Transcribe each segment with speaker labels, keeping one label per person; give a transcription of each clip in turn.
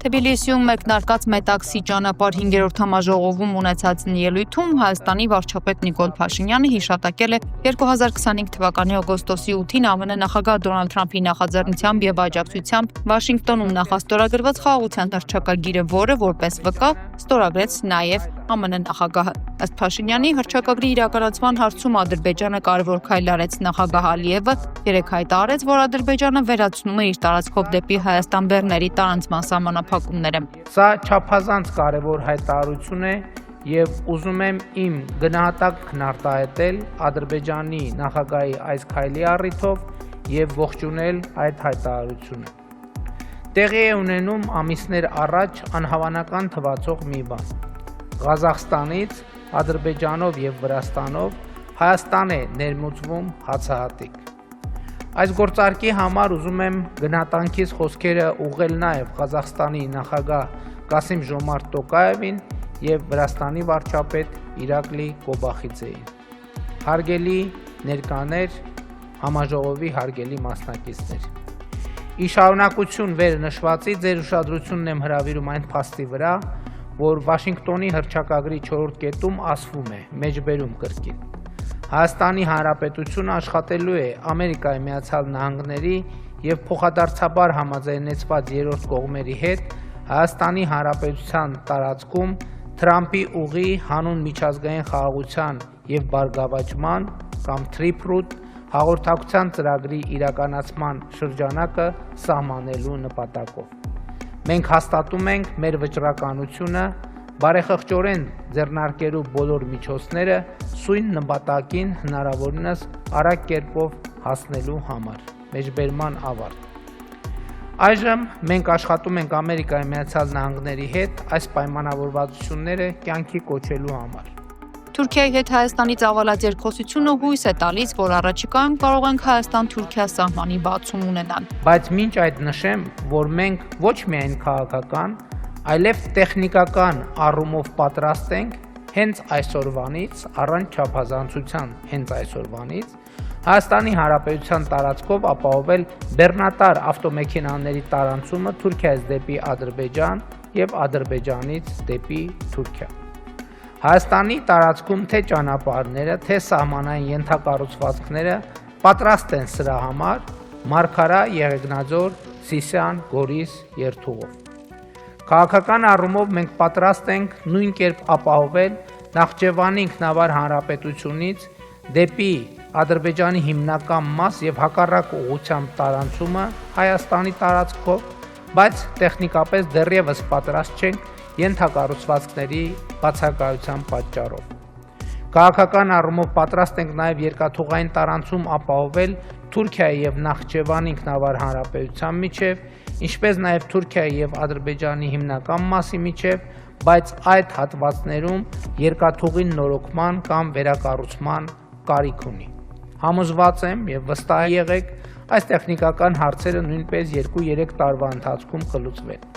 Speaker 1: Թբիլիսիում մեկնարկած Մետաքսի ճանապարհ 5-րդ համաժողովում ունեցած ելույթում Հայաստանի վարչապետ Նիկոլ Փաշինյանը հիշատակել է 2025 թվականի օգոստոսի 8-ին ԱՄՆ նախագահ Դոնալդ Թրամփի նախաձեռնությամբ եւ աջակցությամբ Վաշինգտոնում նախաստորագրված խաղաղության հռչակագիրը, որը որպես վկա ստորագրեց նաեւ ԱՄՆ նախագահը։ Ըստ Փաշինյանի, հռչակագրի իրականացման հարցում Ադրբեջանը կարևոր քայլ արեց։ Նախագահ Ալիևը երեկ հայտարարեց, որ Ադրբեջանը վերացնում է իր տարածքով դեպի Հայաստան բեռների տարանցման սահմանափակումները։
Speaker 2: Սա չափազանց կարևոր հայտարարություն է եւ ուզում եմ իմ գնահատակն արտահայտել Ադրբեջանի նախագահի այս քայլի առիթով եւ ողջունել այդ հայտարարությունը։ Տեղի է ունենում ամիսներ առաջ անհավանական թվացող մի բան։ Ղազախստանից, Ադրբեջանով եւ Վրաստանով Հայաստան է ներմուծվում հացահատիկ։ Այս գործարքի համար ուզում եմ գնահատանքիս խոսքերը ուղղել նաեւ Ղազախստանի նախագահ Կասիմ-Ժոմարտ Տոկաևին եւ Վրաստանի վարչապետ Իրակլի Կոբախիձեին։ Հարգելի ներկաներ, համաժողովի հարգելի մասնակիցներ։ Ի շարունակություն վեր նշվածի ձեր ուշադրությունն եմ հրավիրում այն փաստի վրա, որ Վաշինգտոնի հռչակագրի 4-րդ կետում ասվում է, մեջբերում կրկին. Հայաստանի Հանրապետությունը աշխատելու է Ամերիկայի Միացյալ Նահանգների եւ փոխադարձաբար համաձայնեցված երրորդ կողմերի հետ Հայաստանի Հանրապետության տարածքում Թրամփի ուղի հանուն միջազգային խաղաղության եւ բարգավաճման կամ TRIPS հաղորդակցության ծրագրի իրականացման շրջանակը սահմանելու նպատակով։ Մենք հաստատում ենք մեր վճռականությունը բարեխղճորեն ձեռնարկելու բոլոր միջոցները սույն նպատակին հնարավորինս արագ կերպով հասնելու համար։ Մեջբերման ավարտ։ Այժմ մենք աշխատում ենք Ամերիկայի Միացյալ Նահանգների հետ այս պայմանավորվածությունները կյանքի կոչելու համար։
Speaker 1: Թուրքիայի հետ Հայաստանի ծավալած երկխոսությունը հույս է տալիս, որ առաջիկայում կարող ենք Հայաստան-Թուրքիա սահմանի բացում ունենալ։
Speaker 2: Բայց մինչ այդ նշեմ, որ մենք ոչ միայն քաղաքական, այլև տեխնիկական առումով պատրաստ ենք հենց այսօրվանից, առանց չափազանցության հենց այսօրվանից, Հայաստանի Հանրապետության տարածքով ապահովել բեռնատար ավտոմեքենաների տարանցումը Թուրքիայից դեպի Ադրբեջան եւ Ադրբեջանից դեպի Թուրքիա։ Հայաստանի տարածքում թե ճանապարհները, թե սահմանային ենթակառուցվածքները պատրաստ են սրա համար Մարգարա, Եղեգնաձոր, Սիսիան, Գորիս երթուղով։ Քաղաքական առումով մենք պատրաստ ենք նույն կերպ ապահովել Նախճեվանի ինքնավար հանրապետությունից դեպի Ադրբեջանի հիմնական մաս եւ հակառակ ուղղությամբ տարանցումը Հայաստանի տարածքով, բայց տեխնիկապես դեռևս պատրաստ չենք ենթակառուցվածքների բացակայության պատճառով։ Քաղաքական առումով պատրաստ ենք նաև երկաթուղային տարանցում ապահովել Թուրքիայի եւ Նախճեվանի ինքնավար հանրապետության միջև, ինչպես նաև Թուրքիայի եւ Ադրբեջանի հիմնական մասի միջև, բայց այդ հատվածներում երկաթուղին նորոգման կամ վերակառուցման կարիք ունի։ Համոզված եմ եւ վստահ եղեք, այս տեխնիկական հարցերը նույնպես 2-3 տարվա ընթացքում կլուծվեն։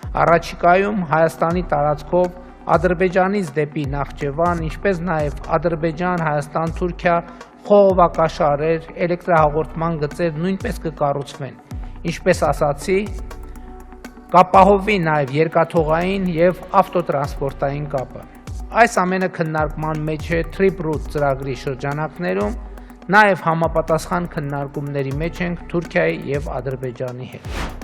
Speaker 2: Առաջիկայում Հայաստանի տարածքով Ադրբեջանից դեպի Նախճեվան, ինչպես նաև Ադրբեջան-Հայաստան-Թուրքիա խողովակաշարեր, էլեկտրահաղորդման գծեր նույնպես կկառուցվեն։ Ինչպես ասացի, կապահովվի նաև երկաթուղային եւ ավտոտրանսպորտային կապը։ Այս ամենը քննարկման մեջ է TRIPS ծրագրի շրջանակներում, նաև համապատասխան քննարկումների մեջ ենք Թուրքիայի եւ Ադրբեջանի հետ։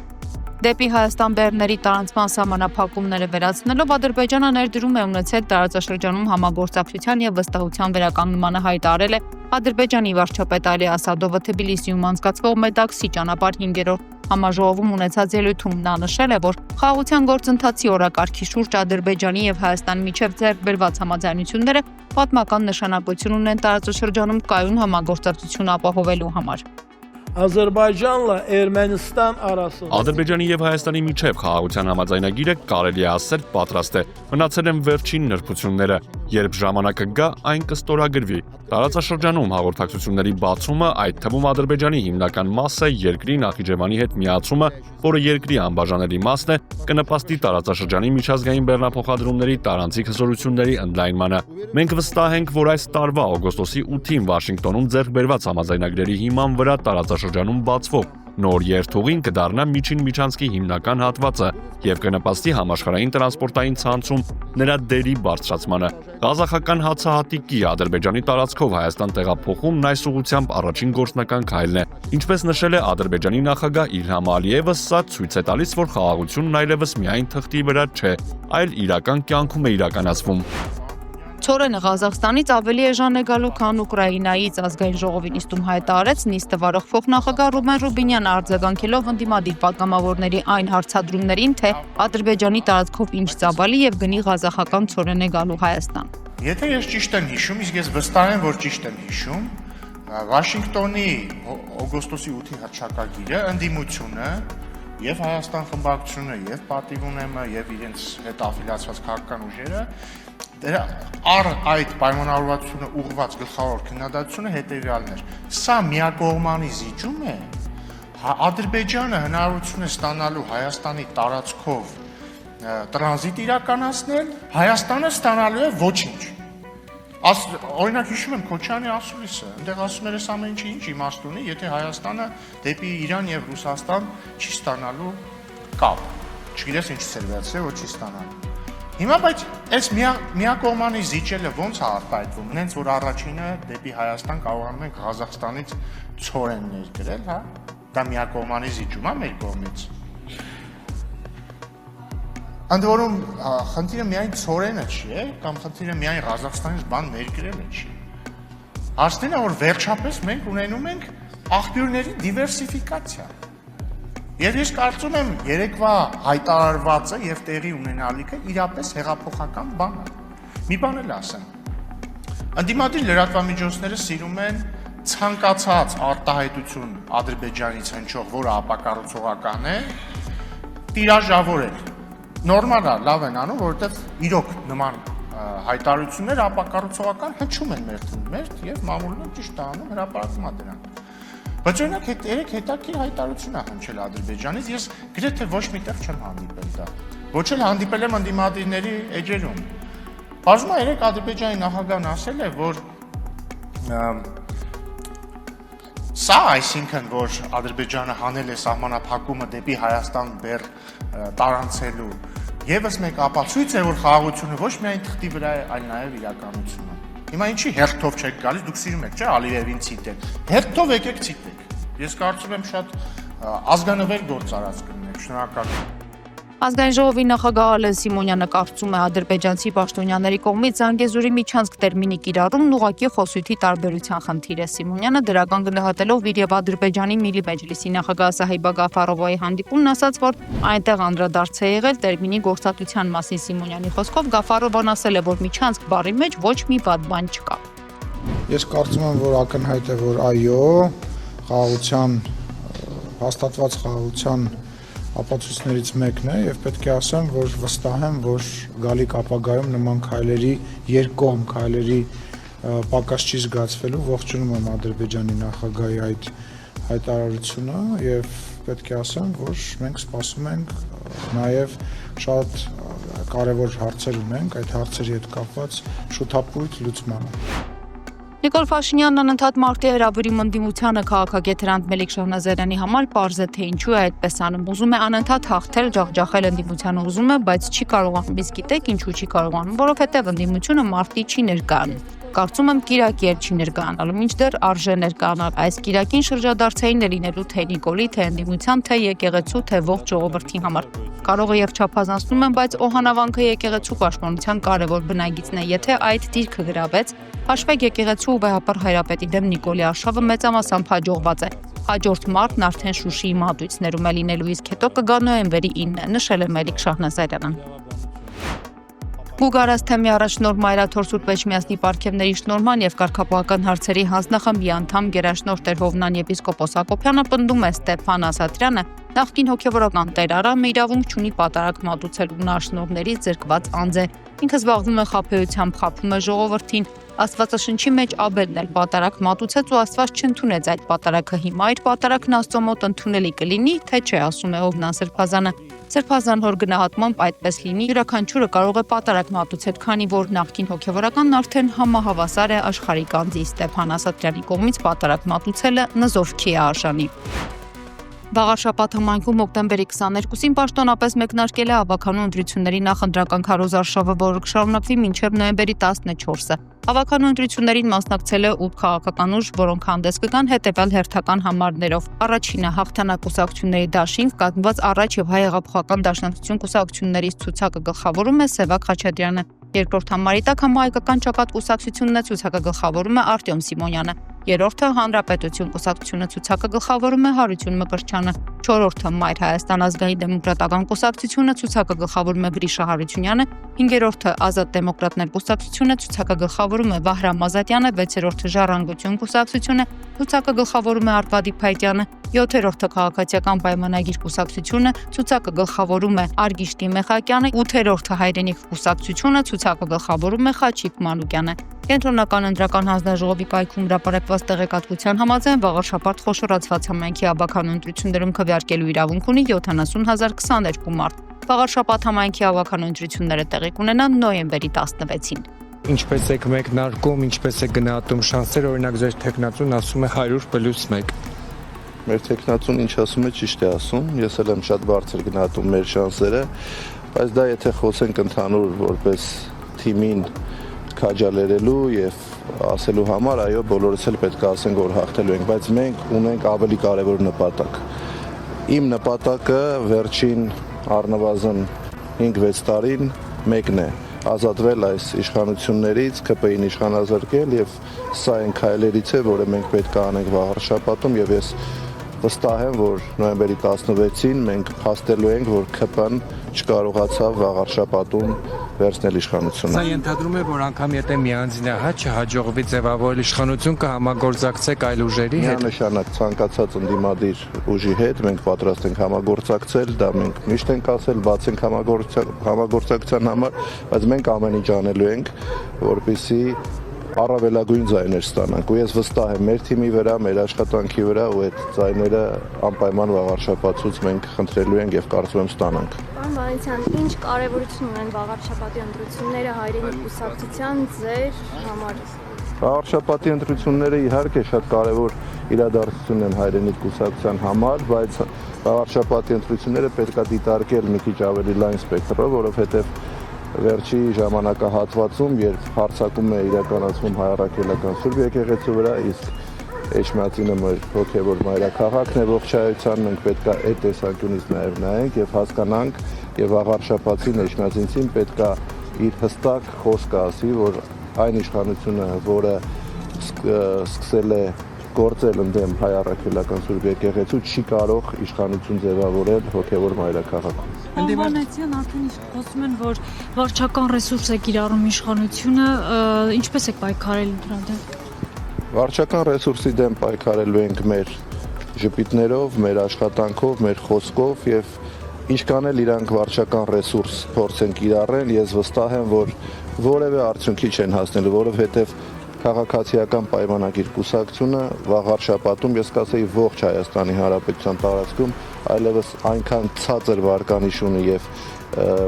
Speaker 1: Դեպի Հայաստան բեռների տարանցման սահմանափակումները վերացնելով Ադրբեջանը ներդրում է ունեցել տարածաշրջանում համագործակցության եւ վստահության վերականգնմանը հայտարարել է Ադրբեջանի վարչապետ Ալի Ասադովը Թբիլիսիում անցկացվող Մետաքսի ճանապարհ 5-րդ համաժողովում ունեցած ելույթում նա նշել է, որ խաղաղության գործընթացի օրակարգի շուրջ Ադրբեջանի եւ Հայաստանի միջև ձեռք բերված համաձայնությունները պատմական նշանակություն ունեն տարածաշրջանում կայուն համագործակցություն ապահովելու համար։
Speaker 3: Ադրբեջանla Ermənistan arasında
Speaker 4: Ադրբեջանի եւ Հայաստանի միջև խաղաղության համաձայնագիրը կարելի է ասել պատրաստ է։ Մնացել են վերջին նրբությունները, երբ ժամանակը գա, այն կստորագրվի։ Տարածաշրջանում հաղորդակցությունների բացումը, այդ թվում Ադրբեջանի հիմնական մասը երկրի Նախիջևանի հետ միացումը, որը երկրի անբաժանելի մասն է, կնպաստի տարածաշրջանի միջազգային բեռնափոխադրումների տարանցիկ հզորությունների ընդլայնմանը։ Մենք վստահ ենք, որ այս տարվա օգոստոսի 8-ին Վաշինգտոնում ձեռք բերված համաձայնագրերի հիման վրա տարածաշրջանում բացվող Նոր երթուղին կդառնա միջին միջանցքի հիմնական հատվածը եւ կնպաստի համաշխարհային տրանսպորտային ցանցում նրա դերի բարձրացմանը։ Ղազախական հացահատիկի Ադրբեջանի տարածքով Հայաստան տեղափոխումն այս ուղղությամբ առաջին գործնական քայլն է։ Ինչպես նշել է Ադրբեջանի նախագահ Իլհամ Ալիևը, սա ցույց է տալիս, որ խաղաղությունն այլևս միայն թղթի վրա չէ, այլ իրական կյանքում է իրականացվում։
Speaker 1: Ցորենը Ղազախստանից ավելի էժան է գալու, քան Ուկրաինայից, ազգային ժողովի նիստում հայտարարեց նիստը վարող փոխնախագահ Ռուբեն Ռուբինյանը, արձագանքելով ընդդիմադիր պատգամավորների այն հարցադրումներին, թե Ադրբեջանի տարածքով ինչ ծավալի եւ գնի ղազախական ցորեն է գալու Հայաստան։
Speaker 5: Եթե ես ճիշտ եմ հիշում, իսկ ես վստահ եմ, որ ճիշտ եմ հիշում, Վաշինգտոնի օգոստոսի 8-ի հռչակագիրը ընդդիմությունը եւ Հայաստան խմբակցությունը եւ Պատիվ ունեմը եւ իրենց հետ աֆիլիացված քաղաքական ուժերը դրա այդ պայմանավորվածությունը ուղղված գլխավոր քննադատությունը հետեւյալն էր. սա միակողմանի զիջում է, Ադրբեջանը հնարավորություն է ստանալու Հայաստանի տարածքով տրանզիտ իրականացնել, Հայաստանը ստանալու է ոչինչ։ Օրինակ հիշում եմ Քոչյանի ասուլիսը, այնտեղ ասում էր, ամեն ինչի ինչ իմաստ ունի, եթե Հայաստանը դեպի Իրան եւ Ռուսաստան չի ստանալու կապ։ Չգիտես ինչ սերվացիա, որ չի ստանալու։ Հիմա բայց այս միակողմանի զիջելը ո՞նց է արտահայտվում։ Նենց որ առաջինը դեպի Հայաստան կարողանում ենք Ղազախստանից ցորեն ներկրել, հա։ Դա միակողմանի զիջում է մեր կողմից։ Ընդ որում խնդիրը միայն ցորենը չի, կամ խնդիրը միայն Ղազախստանից բան ներկրելը չի։ Հարցն է, որ վերջապես մենք ունենում ենք աղբյուրների դիվերսիֆիկացիա։ Եվ ես կարծում եմ երեկվա հայտարարվածը եւ տեղի ունենալիքը իրապես հեղափոխական բան է։ Մի բան էլ ասեմ։ Ընդդիմադիր լրատվամիջոցները սիրում են ցանկացած արտահայտություն Ադրբեջանից հնչող, որը ապակառուցողական է, տիրաժավորել։ Նորմալ է, լավ են անում, որովհետեւ իրոք նման հայտարարություններ ապակառուցողական հնչում են մերթ եւ մամուլն ճիշտ է անում, հրապարակում է դրանք։ Բայց օրինակ երեք հետաքրքիր հայտարարություն է հնչել Ադրբեջանից, ես գրեթե ոչ միտեղ չեմ հանդիպել դա։ Ոչ էլ հանդիպել եմ ընդդիմադիրների էջերում։ Բացում է երեք Ադրբեջանի նախագահն ասել է, որ սա, այսինքն, որ Ադրբեջանը հանել է սահմանափակումը դեպի Հայաստան բեռ տարանցելու, եւս մեկ ապացույց է, որ խաղաղությունը ոչ միայն թղթի վրա է, այլ նաեւ իրականությունում։ Հիմա ինչի հերթով չեք գալիս, դուք սիրում եք, չէ՞, Ալիևին ցիտել։ Հերթով եկեք ցիտեք։ Ես կարծում եմ շատ ազգանվեր գործ արած կլինեք, շնորհակալ եմ։
Speaker 1: Ազգային ժողովի նախագահ Ալեն Սիմոնյանը կարծում է ադրբեջանցի պաշտոնյաների կողմից Զանգեզուրի միջանցք տերմինի կիրառումն ուղղակի խոսույթի տարբերության խնդիր է։ Սիմոնյանը դրական գնահատելով իր եւ Ադրբեջանի Միլի Մեջլիսի նախագահ Սահիբա Գաֆարովայի հանդիպումն ասաց, որ այնտեղ անդրադարձ է եղել տերմինի գործածության մասին։ Սիմոնյանի խոսքով Գաֆարովան ասել է, որ միջանցք բառի մեջ ոչ մի վատ բան չկա։
Speaker 6: Ես կարծում եմ, որ ակնհայտ է, որ այո, խաղաղության հաստատված խաղաղության ապացույցներից մեկն է եւ պետք է ասեմ, որ վստահ եմ, որ գալիք ապագայում նման քայլերի երկկողմ քայլերի պակաս չի զգացվելու, ողջունում եմ Ադրբեջանի նախագահի այդ հայտարարությունը եւ պետք է ասեմ, որ մենք սպասում ենք նաեւ շատ կարեւոր հարցեր ունենք, այդ հարցերի հետ կապված շուտապույտ լուծմանը։
Speaker 1: Նիկոլ Փաշինյանն անընդհատ մարտի հրավիրում ընդդիմությանը քաղաքագետ Հրանտ Մելիք Շահնազարյանի համար պարզ է, թե ինչու է այդպես անում։ Ուզում է անընդհատ հաղթել, ջախջախել ընդդիմությանը ուզում է, բայց չի կարողանում։ Իսկ գիտեք ինչու չի կարողանում, որովհետև ընդդիմությունը մարտի չի ներկայանում։ Կարծում եմ Կիրակի էլ չի ներկայանալու, մինչդեռ արժե ներկայանալ։ Այս Կիրակին շրջադարձային է լինելու թե Նիկոլի, թե ընդդիմության, թե եկեղեցու, թե ողջ ժողովրդի համար։ Կարող է եւ չափազանցնում եմ, բայց օհանավանքը եկեղեցու պաշտպանության կարևոր բնագիծն է։ Եթե այդ դիրքը գրավեց, հաշվեք եկեղեցու ու վեհապար հայրապետի դեմ Նիկոլի արշավը մեծամասամբ հաջողված է։ Հաջորդ մարտն արդեն Շուշիի մատույցներում է լինելու, իսկ հետո կգա նոյեմբերի 9-ը, նշել է Մելիք Շահնազարյանը։ Գուգարաս թեմի առաջնորդ Մայրաթոր Սուրբ Էջմիածնի պարգևների շնորհման եւ կարգապահական հարցերի հանձնախմբի անդամ գերաշնորհ Տեր Հովնան եպիսկոպոս Հակոբյանը պնդում է Ստեփան Ասատրյանը նախկին հոգեվորական Տեր Արամը իրավունք չունի պատարագ մատուցելու նաշնորհներից զրկված անձ է։ Ինքը զբաղվում է խաբեությամբ, խաբում է ժողովրդին։ Աստվածաշնչի մեջ Աբելն էլ պատարագ մատուցեց ու Աստված չընդունեց այդ պատարագը։ Հիմա այդ պատարագն Աստծո մոտ ընդունելի կլինի, թե չէ, ասում է Հովնան Սրբազանը։ Սրբազան հոր գնահատմամբ այդպես լինի, յուրաքանչյուրը կարող է պատարագ մատուցել, քանի որ նախկին հոգեվորականն արդեն համահավասար է աշխարհիկ անձի։ Ստեփան Ասատրյանի կողմից պատարագ մատուցելը նզովքի է արժանի։ Վաղարշաբաթ համայնքում հոկտեմբերի 22-ին պաշտոնապես մեկնարկել է ավականու ընտրությունների նախընտրական քարոզարշավը, որը կշարունակվի մինչև նոյեմբերի 14-ը։ Ավականու ընտրություններին մասնակցել է 8 քաղաքական ուժ, որոնք հանդես կգան հետևյալ հերթական համարներով. առաջինը հաղթանակ կուսակցությունների դաշինք, կազմված առաջ եւ հայ հեղափոխական դաշնակցություն կուսակցություններից ցուցակը գլխավորում է Սևակ Խաչատրյանը։ Երկրորդ համարի տակ համահայկական ճակատ կուսակցությունն է, ցուցակը գլխավորում է Արտյոմ Սիմոնյանը։ Երրորդը Հանրապետություն կուսակցությունը, ցուցակը գլխավորում է Հարություն Մկրտչյանը։ Չորրորդը Մայր Հայաստան ազգային դեմոկրատական կուսակցությունը, ցուցակը գլխավորում է Գրիշա Հարությունյանը։ Հինգերորդը Ազատ դեմոկրատներ կուսակցությունը, ցուցակը գլխավորում է Վահրամ Ազատյանը։ Վեցերորդը Ժառանգություն կուսակցությունը, ցուցակը գլխավորում է Արկադի Փայտյանը։ Յոթերորդը Քաղաքացիական պայմանագիր կուսակցությունը, ցուցակը գլխավորում է Արգիշտի Մեխակյանը։ Ութերորդը Հայրենիք կուսակցությունը, ցուցակը գլխավորում է Խաչիկ Մանուկյանը։ Կենտրոնական ընտրական հանձնաժողովի կայքում հրապարակված տեղեկատվության համաձայն վաղարշաբաթ խոշորացված համայնքի ավականու ընտրություններում քվեարկելու իրավունք ունի 70,022 մարդ։ Վաղարշաբաթ համայնքի ավականու ընտրությունները տեղի կունենան նոյեմբերի 16-ին։
Speaker 7: Ինչպես եք մեկնարկում, ինչպես է գնահատում շանսերը, օրինակ ձեր տեխնացուն ասում է 100+1։
Speaker 8: Մեր տեխնացուն ինչ ասում է, ճիշտ է ասում։ Ես էլ եմ շատ բարձր գնահատում մեր շանսերը, բայց դա եթե խոսենք ընդհանուր որպես թիմին քաջալերելու եւ ասելու համար, այո, բոլորս էլ պետք է ասենք, որ հաղթելու ենք, բայց մենք ունենք ավելի կարևոր նպատակ։ Իմ նպատակը վերջին առնվազն 5-6 տարին մեկն է՝ ազատվել այս իշխանություններից, ԿՊ-ին իշխանազրկել եւ սա այն քայլերից է, որը մենք պետք է անենք վաղարշաբաթում եւ ես վստահ եմ, որ նոյեմբերի 16-ին մենք փաստելու ենք, որ ԿՊ-ն չկարողացավ վաղարշաբաթում վերցնել իշխանությունը։
Speaker 7: Սա ենթադրում է, որ անգամ եթե միանձնահատ չհաջողվի ձևավորել իշխանություն, կհամագործակցեք այլ ուժերի հետ։
Speaker 8: Միանշանակ ցանկացած ընդդիմադիր ուժի հետ մենք պատրաստ ենք համագործակցել, դա մենք միշտ ենք ասել, բաց ենք համագործակցության համար, բայց մենք ամեն ինչ անելու ենք, որպեսզի առավելագույն ձայներ ստանանք ու ես վստահ եմ մեր թիմի վրա, մեր աշխատանքի վրա ու այդ ձայները անպայման վաղարշաբաթից մենք խնդրելու ենք եւ կարծում եմ ստանանք։
Speaker 9: Պարոն Վանեցյան, ինչ կարևորություն ունեն վաղարշաբաթի ընտրությունները հայրենիք կուսակցության ձեր համար։
Speaker 8: Վաղարշաբաթի ընտրությունները իհարկե շատ կարևոր իրադարձություն են հայրենիք կուսակցության համար, բայց վաղարշաբաթի ընտրությունները պետք է դիտարկել մի քիչ ավելի լայն սպեկտրով, որովհետեւ վերջի ժամանակահատվածում, երբ հարձակում է իրականացվում հայ առաքելական Սուրբ եկեղեցու վրա, իսկ Էջմիածինը մեր հոգևոր մայրաքաղաքն է ողջայության, մենք պետք է այդ տեսանկյունից նաև նայենք եւ հասկանանք եւ վաղարշաբաթին Էջմիածինցին պետք է իր հստակ խոսքը ասի, որ այն իշխանությունը, որը սկսել է գործել ընդդեմ հայ առաքելական Սուրբ եկեղեցու, չի կարող իշխանություն ձևավորել հոգևոր մայրաքաղաքում։
Speaker 10: Անվանեցյան արդեն իսկ խոսում են, որ վարչական ռեսուրս է կիրառում իշխանությունը, ինչպես եք պայքարել դրա դեմ։
Speaker 8: Վարչական ռեսուրսի դեմ պայքարելու ենք մեր ժպիտներով, մեր աշխատանքով, մեր խոսքով եւ ինչքան էլ իրանք վարչական ռեսուրս փորձեն կիրառել, ես վստահ եմ, որ որևէ արդյունքի չեն հասնելու, որովհետեւ քաղաքացիական պայմանագիր կուսակցությունը վաղարշաբաթում ես կասեի ողջ Հայաստանի Հանրապետության տարածքում այլևս այնքան ցածր վարկանիշ ունի եւ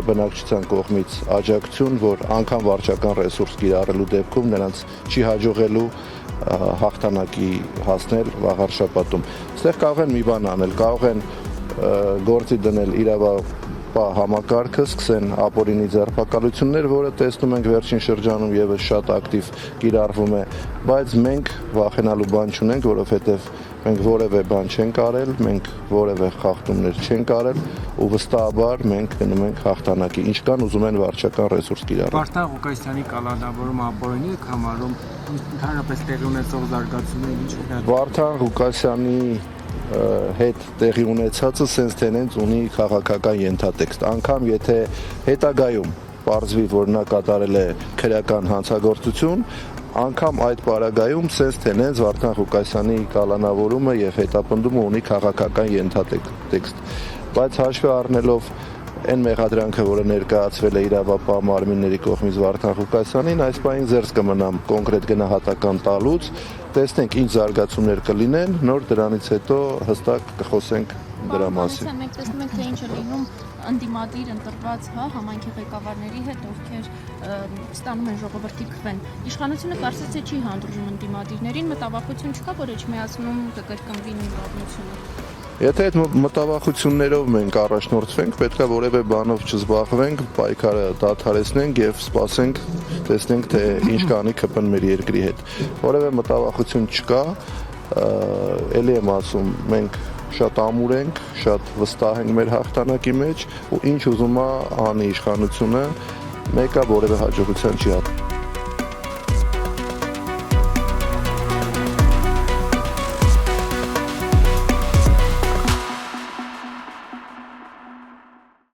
Speaker 8: բնակչության կողմից աջակցություն, որ անգամ վարչական ռեսուրս կիրառելու դեպքում նրանց չի հաջողելու հաղթանակի հասնել վաղարշաբաթում։ Այստեղ կարող են մի բան անել, կարող են գործի դնել համակարգը, սկսեն ապօրինի ձերբակալություններ, որը տեսնում ենք վերջին շրջանում եւս շատ ակտիվ կիրառվում է, բայց մենք վախենալու բան չունենք, որովհետեւ մենք որևէ բան չենք արել, մենք որևէ խախտումներ չենք արել ու վստահաբար մենք գնում ենք հաղթանակի, ինչքան ուզում են վարչական ռեսուրս կիրառել։
Speaker 7: Վարդան Ղուկասյանի կալանավորումը ապօրինի եք համարում, ընդհանրապես տեղի ունեցող զարգացումները ինչ են։
Speaker 8: Վարդան Ղուկասյանի հետ տեղի ունեցածը սենց տենենց ունի քաղաքական ենթատեքստ, անգամ եթե հետագայում պարզվի, որ նա կատարել է քրեական հանցագործություն, անգամ այդ պարագայում սենց տենենց Վարդան Ղուկասյանի կալանավորումը եւ հետապնդումը ունի քաղաքական ենթատեքստ, բայց հաշվի առնելով այն մեղադրանքը, որը ներկայացվել է իրավապահ մարմինների կողմից Վարդան Ղուկասյանին, այս պահին զերծ կմնամ կոնկրետ գնահատական տալուց, տեսնենք ինչ զարգացումներ կլինեն, նոր դրանից հետո հստակ կխոսենք դրա մասին։
Speaker 10: Մենք տեսնում ենք, թե ինչ է լինում ընդդիմադիր ընտրված համայնքի ղեկավարների հետ, ովքեր ստանում են ժողովրդի քվեն։ Իշխանությունը կարծես թե չի հանդուրժում ընդդիմադիրներին, մտավախություն չկա, որ Էջմիածնում կկրկնվի նույն պատմությունը։
Speaker 8: Եթե այդ մտավախություններով մենք առաջնորդվենք, պետք է որևէ բանով չզբաղվենք, պայքարը դադարեցնենք եւ սպասենք, տեսնենք թե ինչ կանի ԿՊ-ն մեր երկրի հետ։ Որևէ մտավախություն չկա, ելի եմ ասում, մենք շատ ամուր ենք, շատ վստահ ենք մեր հաղթանակի մեջ ու ինչ ուզում է անի իշխանությունը, մեկը որևէ հաջողության չի հասնի։